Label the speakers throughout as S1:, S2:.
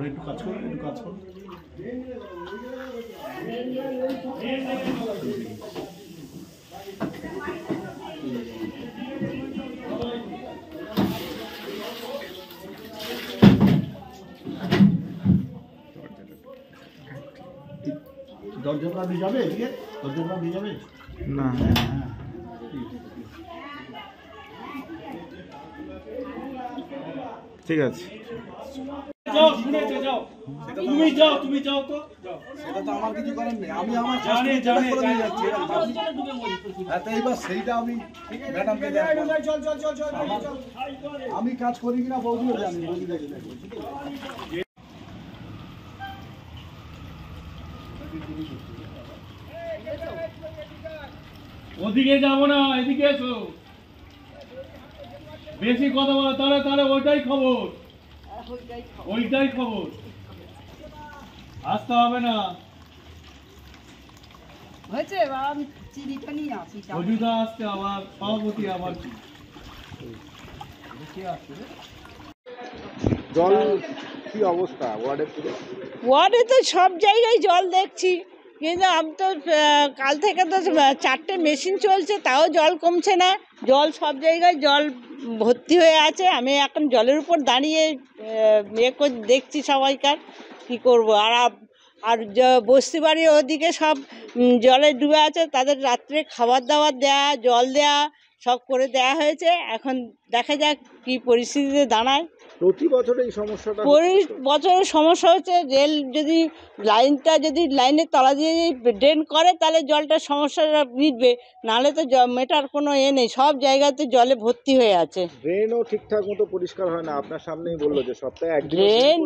S1: একটু কাজ করো, একটু কাজ করো। দরজাটা দিয়ে যাবে এদিকে, দরজাটা দিয়ে যাবে না। ঠিক আছে,
S2: যাও শুনেছো, যাও তুমি যাও, তুমি যাও তো যাও।
S3: সেটা তো আমার কিছু করার নেই, আমি আমার জানি করে নিয়ে যাচ্ছি। এইবার সেইটা আমি ম্যাডামকে আমি কাজ করি কিনা বৌদিও জানি, বৌদি দেখে
S2: ওদিকে যাবো না, এদিকে এসো। বেশি কথা বলো তাহলে তাহলে ওইটাই খবর, ওইটাই খবর। আসতে হবে না।
S4: হয়েছে আমি চিনিটা নিয়ে আসি।
S2: অযোধ্যা আসছে আবার সভাপতি আবার কি
S1: জল কি অবস্থা ওয়ার্ডের?
S5: ওয়ার্ডে তো সব জায়গায় জল দেখছি, কিন্তু আমি তো কাল থেকে তো 4টে মেশিন চলছে, তাও জল কমছে না। জল সব জায়গায় জল ভর্তি হয়ে আছে। আমি এখন জলের উপর দাঁড়িয়ে দেখছি সবাইকার কি করব। আর বস্তি বাড়ি ওদিকে সব জলে ডুবে আছে, তাদের রাত্রে খাবার দাবার দেয়া, জল দেয়া সব করে দেয়া হয়েছে। এখন দেখা যাক কি পরিস্থিতিতে দাঁড়ায়।
S1: প্রতি বছর এই সমস্যাটা,
S5: বছরের সমস্যা হচ্ছে রেল যদি লাইনের তলা দিয়ে ড্রেন করে তাহলে জলটার সমস্যাটা মিটবে, নাহলে তো মেটার কোনো নেই। সব জায়গাতে জলে ভর্তি হয়ে আছে।
S1: ড্রেনও ঠিকঠাক মতো পরিষ্কার হয় না। আপনার সামনেই বললো যে সপ্তাহে একদিন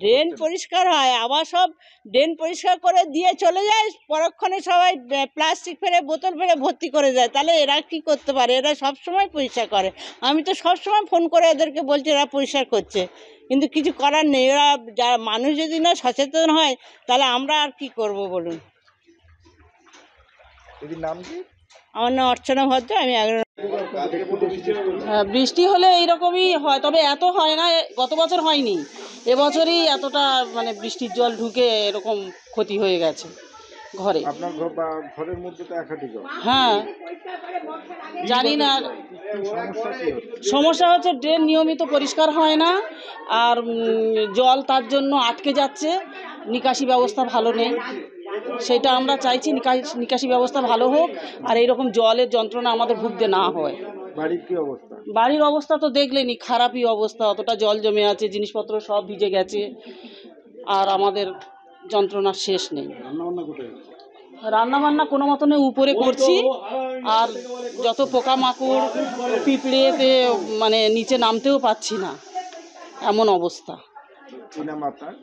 S5: ড্রেন পরিষ্কার হয়, আবার সব ড্রেন পরিষ্কার করে দিয়ে চলে যায়, পরক্ষণে সবাই প্লাস্টিক ফেলে বোতল ফেলে ভর্তি করে যায়। তাহলে এরা কি করতে পারে? এরা সব সময় পরিষ্কার করে। আমি তো সব সময় ফোন করে এদেরকে বলছি এরা পরিষ্কার করছে, কিন্তু কিছু করার নেই। এরা মানুষ যদি না সচেতন হয় তাহলে আমরা আর কি করব বলুন।
S1: দিদির নাম কি?
S5: আমার নাম অর্চনা ভদ্র, আমি
S4: বৃষ্টি হলে এইরকমই হয়, তবে এত হয় না। গত বছর হয়নি, এবছরই এতটা মানে বৃষ্টির জল ঢুকে এরকম ক্ষতি হয়ে গেছে ঘরে।
S1: আপনার ঘরের মধ্যে তো একাধিক জল।
S4: হ্যাঁ জানি না, সমস্যা হচ্ছে ড্রেন নিয়মিত পরিষ্কার হয় না, আর জল তার জন্য আটকে যাচ্ছে। নিকাশি ব্যবস্থা ভালো নেই, সেটা আমরা চাইছি নিকাশি ব্যবস্থা ভালো হোক, আর এইরকম জলের যন্ত্রণা আমাদের ভুগতে না হয়।
S1: বাড়ির কি অবস্থা?
S4: বাড়ির অবস্থা তো দেখলেনি, খারাপই অবস্থা। অতটা জল জমে আছে, জিনিসপত্র সব ভিজে গেছে, আর আমাদের যন্ত্রণার শেষ নেই। রান্নাবান্না কোনো মতনে উপরে করছি, আর যত পোকামাকড় পিঁপড়েতে মানে নিচে নামতেও পাচ্ছি না, এমন অবস্থা।
S1: কি নাম আপনার?